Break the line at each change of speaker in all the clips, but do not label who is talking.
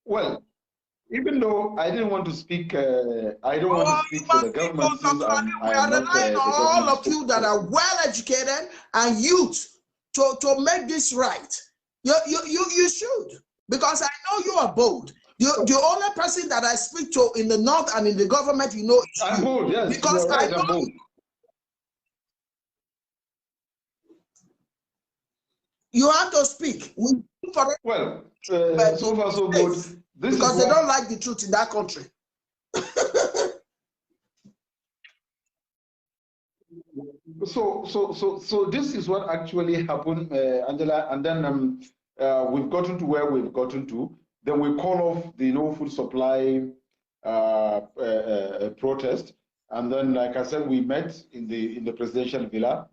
Well, even though I didn't want to speak, I don't want to speak for the government since I am not
relying on all of you that are well educated and youth to make this right. You should, because I know you are bold. The only person that I speak to in the north and in the government, you know, is
I'm
you.
bold, yes.
Because
right,
I know
I'm bold.
You have to speak.
Well, so far so good. This
because they don't like the truth in that country.
So this is what actually happened, Angela, and then we've gotten to where we've gotten to. Then we call off the no food supply protest, and then, like I said, we met in the presidential villa,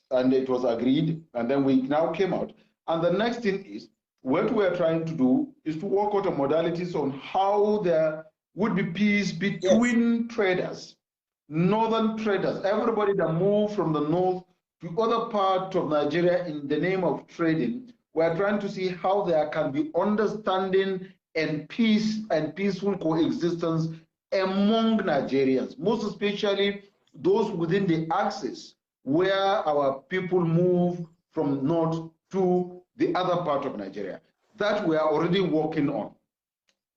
and it was agreed, and then we now came out. And the next thing is, what we're trying to do is to work out the modalities on how there would be peace between traders, northern traders, everybody that moved from the north to other parts of Nigeria in the name of trading. We're trying to see how there can be understanding and peace and peaceful coexistence among Nigerians, most especially those within the axis where our people move from north to the other part of Nigeria. That we are already working on.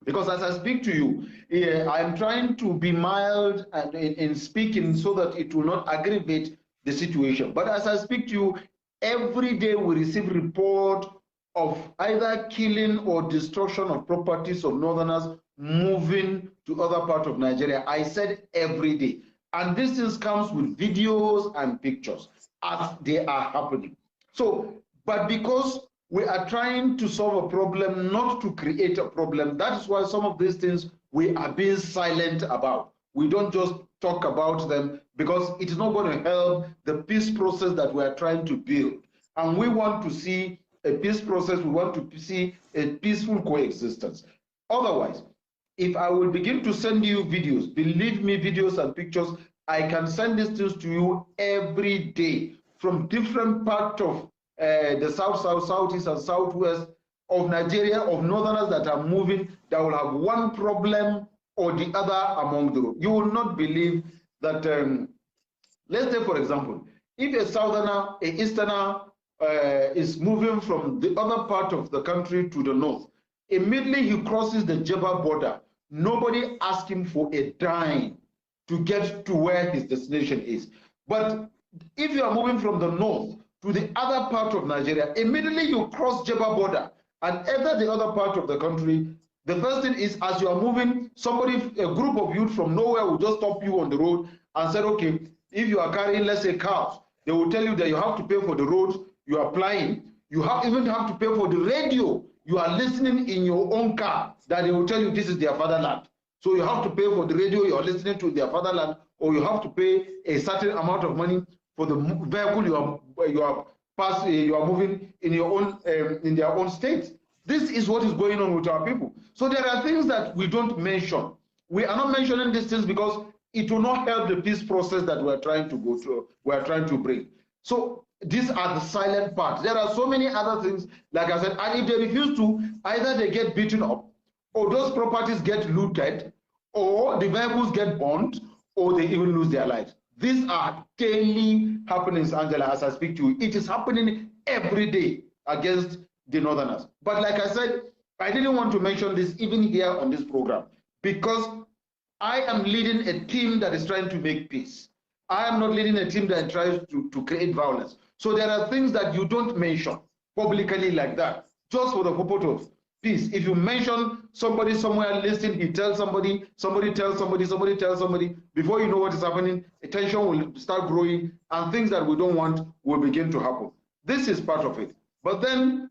Because as I speak to you, I'm trying to be mild in speaking so that it will not aggravate the situation. But as I speak to you, every day we receive report of either killing or destruction of properties of northerners moving to other parts of Nigeria. I said every day. And this things comes with videos and pictures as they are happening. So, but because we are trying to solve a problem, not to create a problem, that is why some of these things we are being silent about. We don't just talk about them because it is not going to help the peace process that we are trying to build. And we want to see a peace process, we want to see a peaceful coexistence. Otherwise, if I will begin to send you videos, believe me, videos and pictures, I can send these things to you every day from different parts of the south, southeast, and southwest of Nigeria, of northerners that are moving, that will have one problem or the other among them. You will not believe that, let's say, for example, if a southerner, a easterner is moving from the other part of the country to the north, immediately he crosses the Jebba border, nobody asks him for a dime to get to where his destination is. But if you are moving from the north to the other part of Nigeria, immediately you cross Jebba border and enter the other part of the country. The first thing is, as you are moving, somebody, a group of youth from nowhere will just stop you on the road and say, okay, if you are carrying, let's say, cows, they will tell you that you have to pay for the road you are flying. You even have to pay for the radio you are listening in your own car, that they will tell you this is their fatherland. So you have to pay for the radio you are listening to their fatherland, or you have to pay a certain amount of money for the vehicle you are moving in your own in their own states. This is what is going on with our people. So there are things that we don't mention. We are not mentioning these things because it will not help the peace process that we are trying to go through. We are trying to bring. So these are the silent parts. There are so many other things, like I said, and if they refuse to, either they get beaten up, or those properties get looted, or the vehicles get burned, or they even lose their lives. These are daily happenings, Angela, as I speak to you. It is happening every day against the northerners. But like I said, I didn't want to mention this even here on this program, because I am leading a team that is trying to make peace. I am not leading a team that tries to create violence. So there are things that you don't mention publicly like that, just for the purpose of peace. If you mention somebody somewhere listening, he tells somebody, somebody tells somebody, somebody tells somebody, before you know what is happening, tension will start growing and things that we don't want will begin to happen. This is part of it. But then,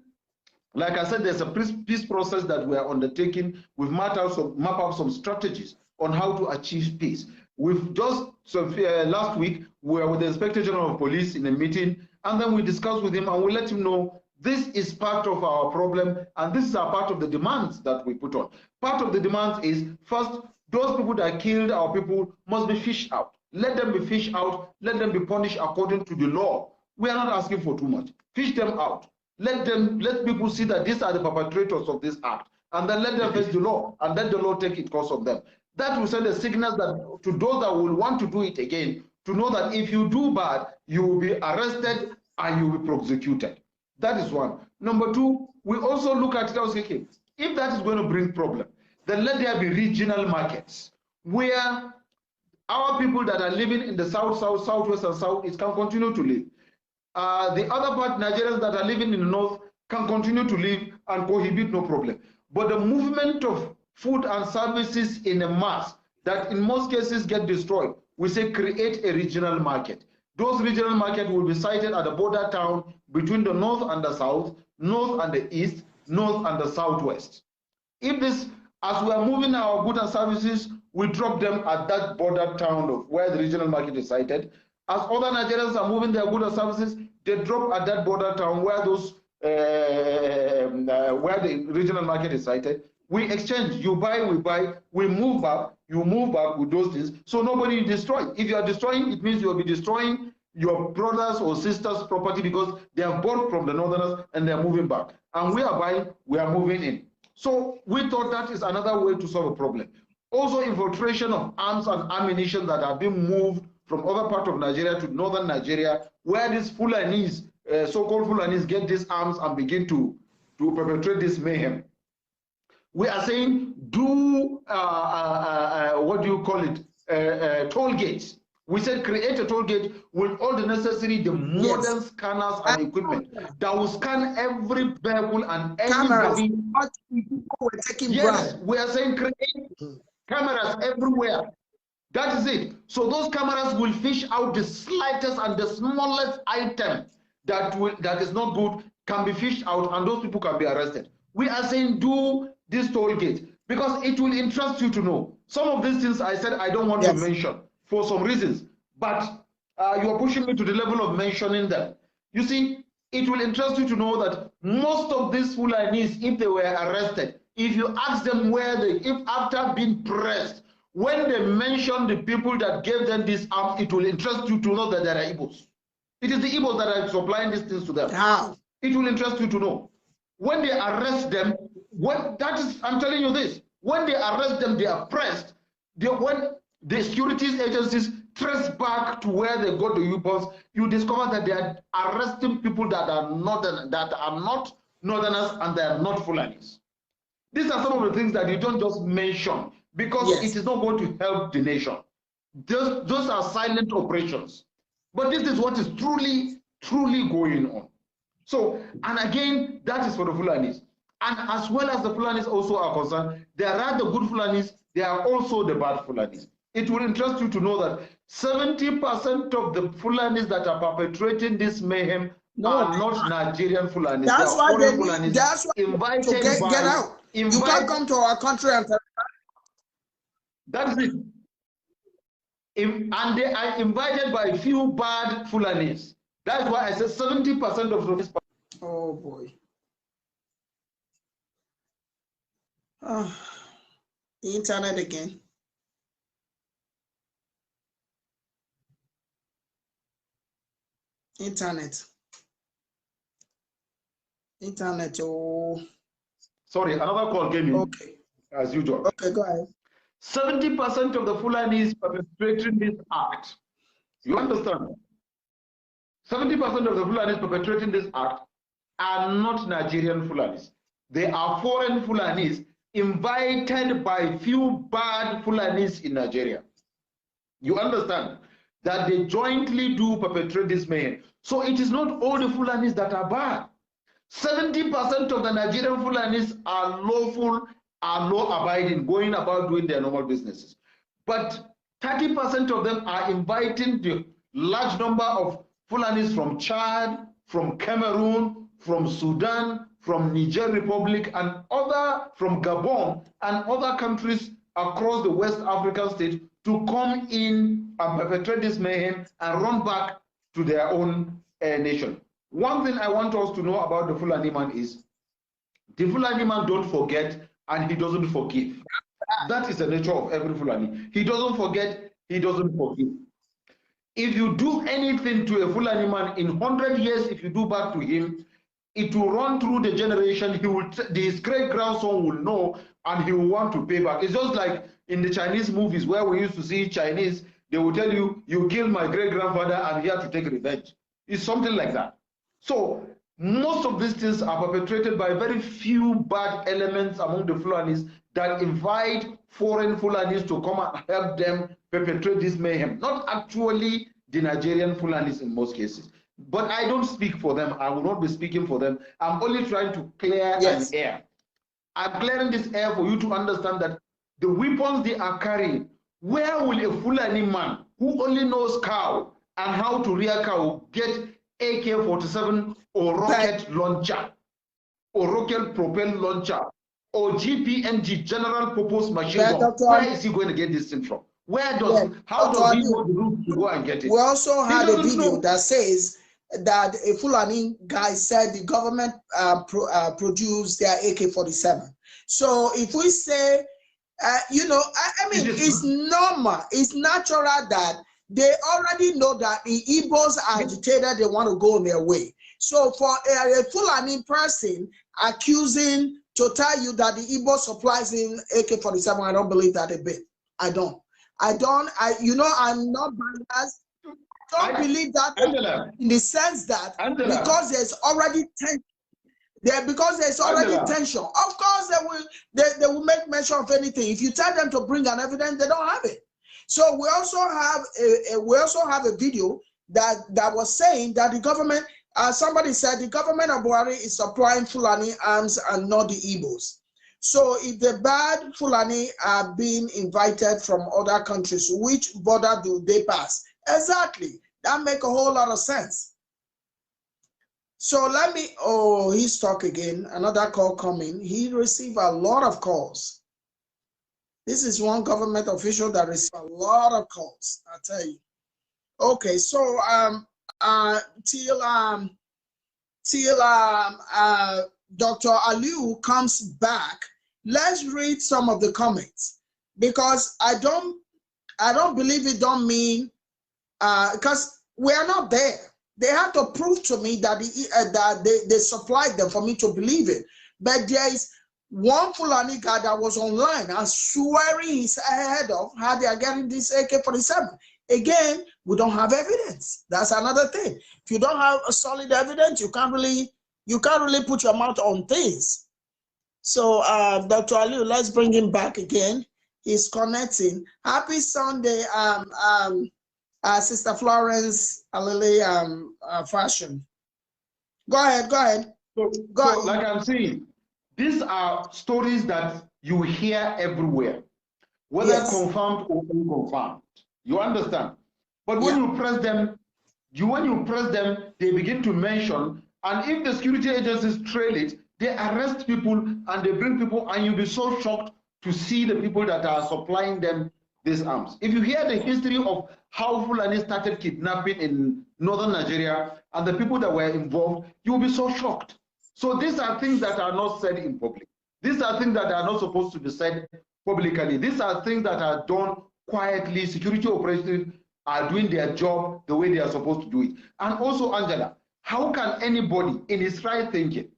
like I said, there's a peace process that we are undertaking. We've mapped out some strategies on how to achieve peace. We've just, last week, we were with the Inspector General of Police in a meeting, and then we discussed with him and we let him know this is part of our problem and this is a part of the demands that we put on. Part of the demands is, first, those people that killed our people must be fished out. Let them be fished out, let them be punished according to the law. We are not asking for too much. Fish them out. let people see that these are the perpetrators of this act, and then let them face the law, and let the law take its course of them. That will send a signal that to those that will want to do it again, to know that if you do bad, you will be arrested and you will be prosecuted. That is one. Number two, we also look at it as, okay, if that is going to bring problem, then let there be regional markets where our people that are living in the south, southwest, and southeast can continue to live. The other part, Nigerians that are living in the north, can continue to live and cohabit, no problem. But the movement of food and services in a mass that in most cases get destroyed, we say create a regional market. Those regional markets will be sited at the border town between the north and the south, north and the east, north and the southwest. If this, as we are moving our goods and services, we drop them at that border town of where the regional market is sited. As other Nigerians are moving their goods and services, they drop at that border town where those where the regional market is sited. We exchange. You buy, we buy. We move back. You move back with those things. So nobody destroys. If you are destroying, it means you will be destroying your brothers or sisters' property because they have bought from the northerners and they are moving back. And we are buying. We are moving in. So we thought that is another way to solve a problem. Also, infiltration of arms and ammunition that are being moved from other parts of Nigeria to northern Nigeria, where these Fulanis, so-called Fulanis, get these arms and begin to perpetrate this mayhem. We are saying do, what do you call it, toll gates. We said create a toll gate with all the necessary, the modern scanners and equipment that will scan every vehicle and everybody. Yes, we are saying create cameras everywhere. That is it. So those cameras will fish out the slightest and the smallest item that is not good, can be fished out, and those people can be arrested. We are saying do this toll gate because it will interest you to know. Some of these things I said I don't want to mention for some reasons, but you are pushing me to the level of mentioning them. You see, it will interest you to know that most of these Fulanis, if they were arrested, if you ask them where they, if after being pressed, when they mention the people that gave them this arms, it will interest you to know that there are Igbos. It is the Igbos that are supplying these things to them. How? It will interest you to know. When they arrest them, I'm telling you this, when they arrest them, they are pressed. When the securities agencies trace back to where they got the weapons, you discover that they are arresting people that are not northerners and they are not Fulanis. These are some of the things that you don't just mention because it is not going to help the nation. Those are silent operations. But this is what is truly, truly going on. So, and again, that is for the Fulanis. And as well as the Fulanis also are concerned, there are the good Fulanis, there are also the bad Fulanis. It will interest you to know that 70% of the Fulanis that are perpetrating this mayhem are not Nigerian Fulanis.
That's why they
Fulanis.
That's why
invited
to get out. You can't come to our country and
that's it. And they are invited by a few bad Fulanis. That's why I said 70% of this.
Oh boy. Internet again. Internet. Oh.
Sorry, another call came in.
Okay.
As usual.
Okay, go ahead.
70% of the Fulanis perpetrating this act. You understand? 70% of the Fulanis perpetrating this act are not Nigerian Fulanis. They are foreign Fulanis invited by few bad Fulanis in Nigeria. You understand? That they jointly do perpetrate this mayhem. So it is not all the Fulanis that are bad. 70% of the Nigerian Fulanis are lawful, are law-abiding, going about doing their normal businesses. But 30% of them are inviting the large number of Fulanis from Chad, from Cameroon, from Sudan, from Niger Republic, and from Gabon, and other countries across the West African states to come in and perpetrate this mayhem and run back to their own nation. One thing I want us to know about the Fulani man is the Fulani man don't forget and he doesn't forgive. That is the nature of every Fulani. He doesn't forget, he doesn't forgive. If you do anything to a Fulani man in 100 years, if you do back to him, it will run through the generation. His great grandson will know, and he will want to pay back. It's just like in the Chinese movies where we used to see Chinese, they will tell you, you killed my great grandfather and he had to take revenge. It's something like that. So most of these things are perpetrated by very few bad elements among the Fulanis that invite foreign Fulanis to come and help them perpetrate this mayhem. Not actually the Nigerian Fulanis in most cases. But I don't speak for them. I will not be speaking for them. I'm only trying to clear an air. I'm clearing this air for you to understand that the weapons they are carrying, where will a Fulani man who only knows cow and how to rear cow get AK-47 or rocket launcher or rocket propelled launcher or GPMG, general purpose machine gun? Where is he going to get this thing from? Where does how does he know the route to go and get it?
We also had a video that says that a Fulani guy said the government produced their AK-47. So if we say, you know, I mean, it's normal, it's natural that they already know that the Igbos are agitated, they want to go on their way. So for a Fulani person accusing to tell you that the Igbo supplies in AK-47, I don't believe that a bit. You know, I'm not biased. I don't believe that in the sense that because there's already tension. Because there's already tension. Of course, they will make mention of anything. If you tell them to bring an evidence, they don't have it. So we also have a video that was saying that the government, somebody said the government of Buhari is supplying Fulani arms and not the Igbos. So if the bad Fulani are being invited from other countries, which border do they pass? Exactly. That makes a whole lot of sense. So let me, oh, he's talking again. Another call coming. He received a lot of calls. This is one government official that received a lot of calls, I tell you. Okay, so till Dr. Aliyu comes back, let's read some of the comments, because I don't believe it don't mean because we are not there. They have to prove to me that they supplied them for me to believe it. But there is one Fulani guy that was online and swearing his head off how they are getting this AK-47. Again, we don't have evidence. That's another thing. If you don't have a solid evidence, you can't really put your mouth on things. So Dr. Aliyu, let's bring him back again. He's connecting. Happy Sunday, Sister Florence Alele Fashion. Go ahead.
So, like I'm saying, these are stories that you hear everywhere, whether confirmed or unconfirmed. You understand? But when you press them, they begin to mention, and if the security agencies trail it, they arrest people and they bring people, and you'll be so shocked to see the people that are supplying them these arms. If you hear the history of how Fulani started kidnapping in northern Nigeria and the people that were involved, you'll be so shocked. So these are things that are not said in public. These are things that are not supposed to be said publicly. These are things that are done quietly. Security operatives are doing their job the way they are supposed to do it. And also, Angela, how can anybody in his right thinking,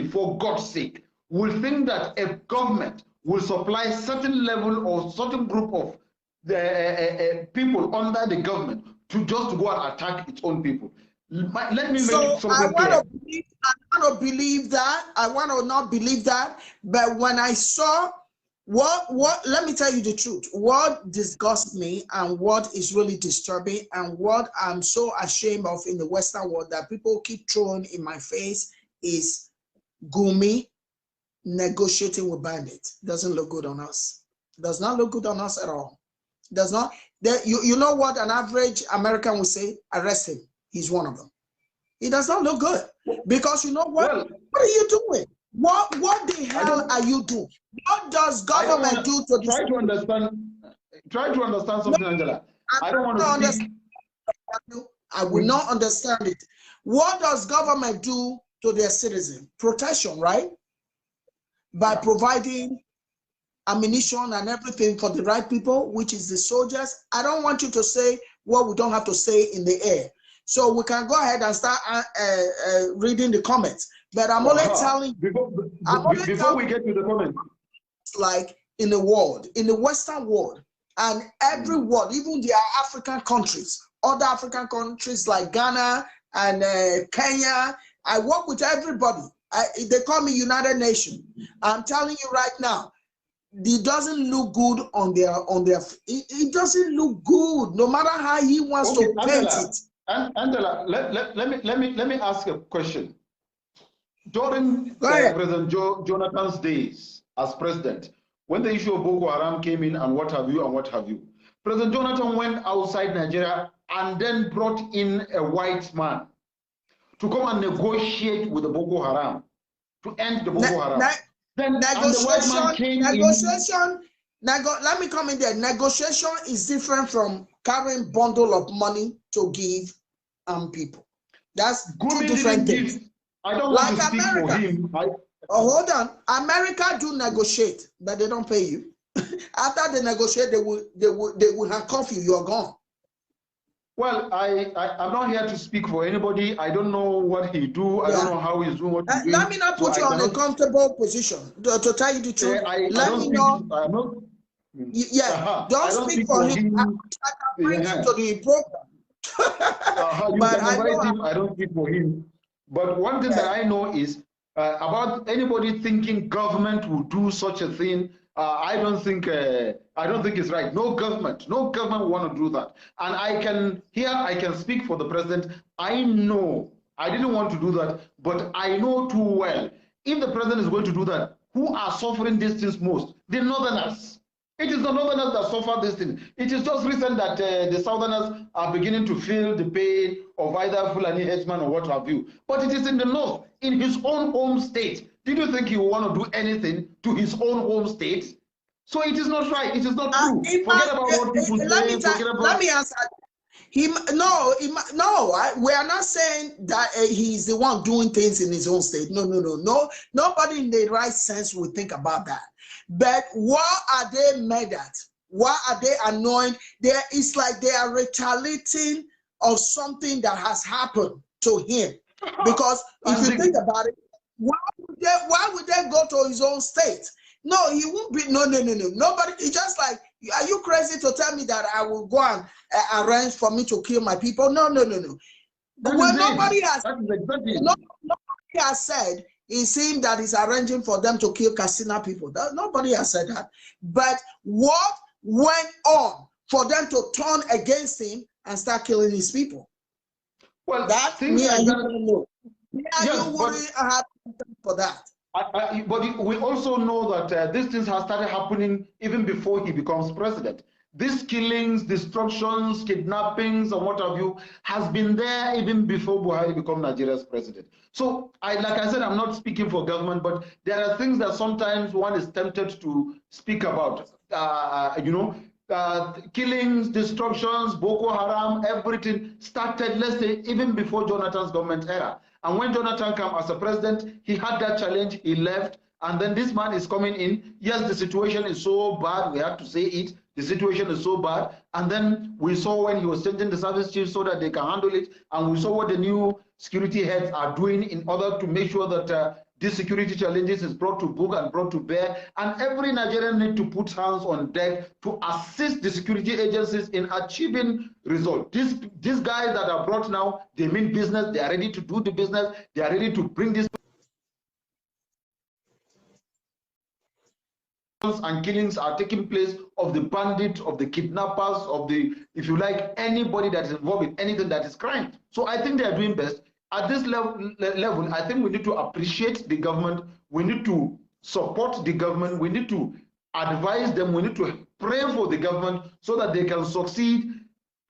for God's sake, will think that a government will supply certain level or certain group of the people under the government to just go and attack its own people? Let me make something clear. I want
to believe that. I want to not believe that. But when I saw let me tell you the truth. What disgusts me and what is really disturbing and what I'm so ashamed of in the Western world that people keep throwing in my face is Gumi negotiating with bandits. Doesn't look good on us. Does not look good on us at all. Does not. You know what an average American would say? Arrest him. He's one of them. It does not look good because you know what? What are you doing? What the hell are you doing? What does government do to this?
Try to understand something, no, Angela. I don't want to understand.
I will not understand it. What does government do to their citizens? Protection, right? By providing ammunition and everything for the right people, which is the soldiers. I don't want you to say what we don't have to say in the air. So we can go ahead and start reading the comments. But I'm only telling
before we get to the comments,
like in the world, in the Western world, and every world, even the African countries, other African countries like Ghana and Kenya. I work with everybody. They call me United Nations. I'm telling you right now, it doesn't look good on their it doesn't look good, no matter how he wants to paint it.
Angela, let me ask a question. During President Jonathan's days as president, when the issue of Boko Haram came in and what have you, President Jonathan went outside Nigeria and then brought in a white man to come and negotiate with the Boko Haram to end the Boko Haram. Then let me come in there. Negotiation is different from carrying bundle of money to give people. That's two different things. I don't want to speak for him. Hold on. America do negotiate, but they don't pay you. After they negotiate, they will handcuff you. You're gone. Well, I'm not here to speak for anybody. I don't know what he do. I don't know how he's doing what he's doing. Let me not put you on a comfortable position. To tell you the truth, let me know. Don't speak for him. I can bring him to the program. But I don't speak for him. But one thing that I know is about anybody thinking government will do such a thing. I don't think it's right. No government want to do that. And I can speak for the president. I know I didn't want to do that, but I know too well if the president is going to do that, who are suffering these things most? The northerners. It is the northerners that suffer this thing. It is just recent that the southerners are beginning to feel the pain of either Fulani headsman or what have you. But it is in the north, in his own home state. Did you think he will want to do anything to his own home state? So it is not right. It is not true. Forget about what people say. Let me answer. We are not saying that he's the one doing things in his own state. No. Nobody in the right sense would think about that. But why are they mad at? Why are they annoyed? It's like they are retaliating of something that has happened to him. Because if you think about it, why would they go to his own state? No, he won't be. No. Nobody. It's just like, are you crazy to tell me that I will go and arrange for me to kill my people? No. Well, nobody has said it's him that is arranging for them to kill Katsina people. Nobody has said that. But what went on for them to turn against him and start killing his people? Well, that me and you don't know. You wouldn't have for that. But we also know that these things have started happening even before he becomes president. These killings, destructions, kidnappings, and what have you, has been there even before Buhari became Nigeria's president. So, like I said, I'm not speaking for government, but there are things that sometimes one is tempted to speak about. Killings, destructions, Boko Haram, everything started, let's say, even before Jonathan's government era. And when Jonathan came as a president, he had that challenge, he left, and then this man is coming in. Yes, the situation is so bad, we have to say it. The situation is so bad. And then we saw when he was changing the service chief so that they can handle it. And we saw what the new security heads are doing in order to make sure that these security challenges is brought to book and brought to bear. And every Nigerian need to put hands on deck to assist the security agencies in achieving results. These guys that are brought now, they mean business. They are ready to do the business. They are ready to bring this. And killings are taking place of the bandits, of the kidnappers, of the, if you like, anybody that is involved in anything that is crime. So I think they are doing best. At this level, I think we need to appreciate the government. We need to support the government. We need to advise them. We need to pray for the government so that they can succeed.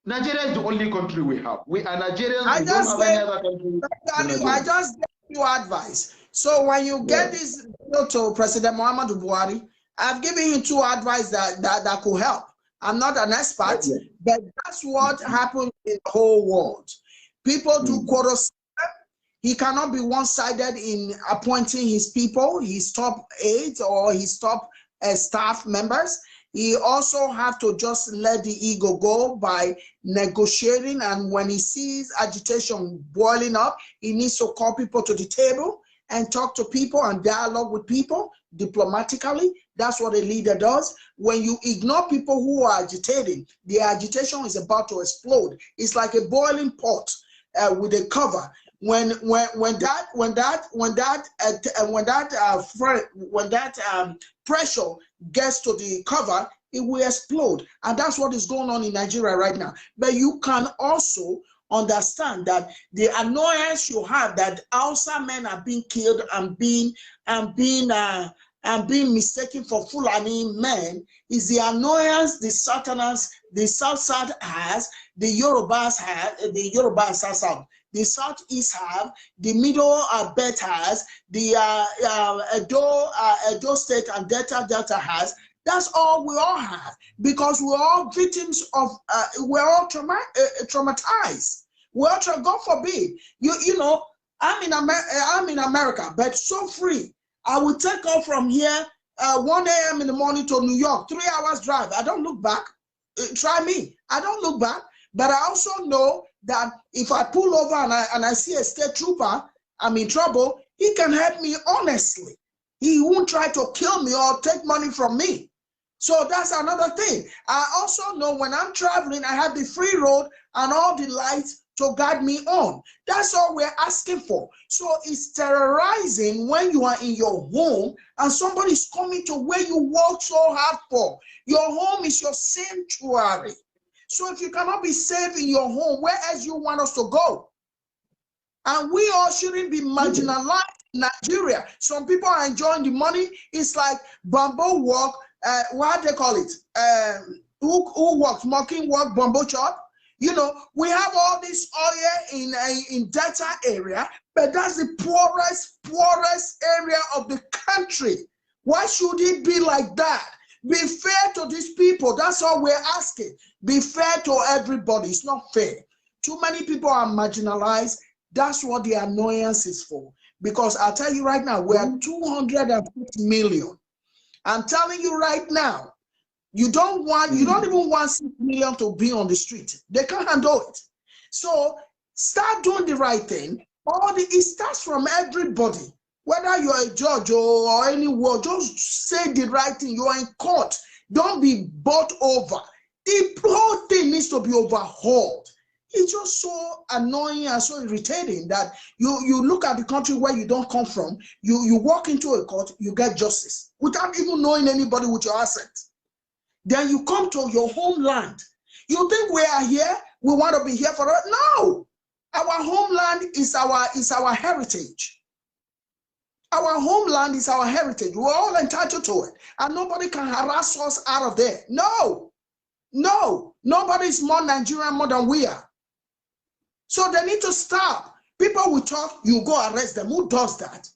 Nigeria is the only country we have. We are Nigerians. I just gave you advice. So when you get this to President Muhammadu Buhari, I've given you two advice that could help. I'm not an expert, but that's what happened in the whole world. People do quota system. He cannot be one-sided in appointing his people, his top aides or his top staff members.
he also have to just let the ego go by negotiating. And when he sees agitation boiling up, he needs to call people to the table and talk to people and dialogue with people diplomatically. That's what a leader does. When you ignore people who are agitating, the agitation is about to explode. It's like a boiling pot with a cover. When that pressure gets to the cover, it will explode. And that's what is going on in Nigeria right now. But you can also understand that the annoyance you have that Hausa men are being killed and being mistaken for Fulani men is the annoyance the Southerners, the South has, the Yorubas have, the Yorubas South, the Southeast have, the Middle Belt has, the Edo State and Delta has. That's all we all have, because we're all victims of, we're all traumatized. We're God forbid. You know, I'm in America, but so free. I will take off from here 1 a.m. in the morning to New York, 3 hours drive. I don't look back. Try me. I don't look back. But I also know that if I pull over and I see a state trooper, I'm in trouble, he can help me honestly. He won't try to kill me or take money from me. So that's another thing. I also know when I'm traveling, I have the free road and all the lights to guide me on. That's all we're asking for. So it's terrorizing when you are in your home and somebody's coming to where you work so hard for. Your home is your sanctuary. So if you cannot be safe in your home, where else you want us to go? And we all shouldn't be marginalized in Nigeria. Some people are enjoying the money. It's like bamboo work, what they call it? Who works? Mocking work, bamboo chop. You know, we have all this oil in Delta area, but that's the poorest area of the country. Why should it be like that? Be fair to these people. That's all we're asking. Be fair to everybody. It's not fair. Too many people are marginalized. That's what the annoyance is for. Because I'll tell you right now, we are 250 million. I'm telling you right now, you don't even want 6 million to be on the street. They can't handle it. So start doing the right thing. It starts from everybody. Whether you're a judge or anyone, just say the right thing. You're in court. Don't be bought over. The whole thing needs to be overhauled. It's just so annoying and so irritating that you look at the country where you don't come from, you walk into a court, you get justice without even knowing anybody with your assets. Then you come to your homeland. You think we are here, we want to be here forever? No. Our homeland is our heritage. Our homeland is our heritage. We're all entitled to it. And nobody can harass us out of there. No. No. Nobody is more Nigerian more than we are. So they need to stop. People will talk, you go arrest them. Who does that?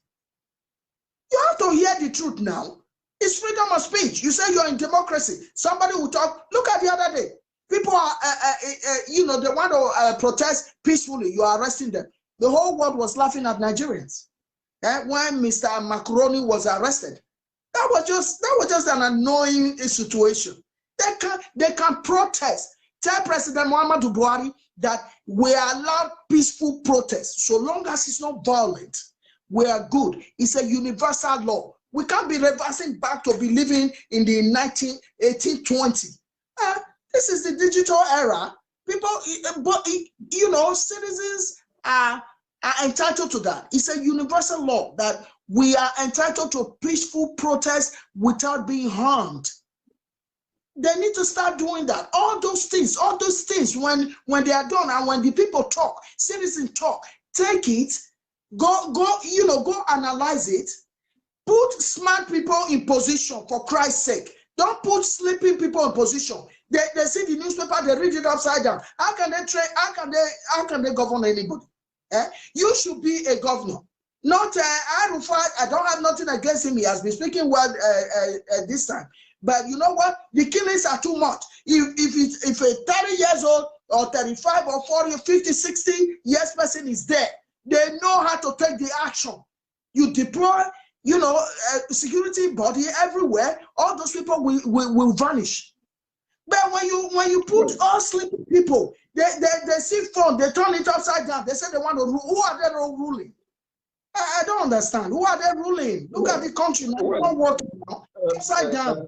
You have to hear the truth now. It's freedom of speech. You say you're in democracy. Somebody will talk. Look at the other day. People are, they want to protest peacefully. You are arresting them. The whole world was laughing at Nigerians. When Mr. Macaroni was arrested, that was just an annoying situation. They can protest. Tell President Muhammadu Buhari that we allow peaceful protest so long as it's not violent. We are good. It's a universal law. We can't be reversing back to be living in the 1820. This is the digital era. People, citizens are entitled to that. It's a universal law that we are entitled to peaceful protest without being harmed. They need to start doing that. All those things, when they are done and when the people talk, citizens talk, take it, go analyze it, put smart people in position for Christ's sake. Don't put sleeping people in position. They see the newspaper, they read it upside down. How can they govern anybody? You should be a governor. Not Arufat. I don't have nothing against him. He has been speaking well this time. But you know what? The killings are too much. If a 30 years old or 35 or 40 or 50, 60 years person is there, they know how to take the action. You deploy you know, security body everywhere, all those people will vanish. But when you put all sleeping people, they see phone, they turn it upside down. They say they want to rule. Who are they ruling? I don't understand. Who are they ruling? Look at the country now. Not working now. Upside down.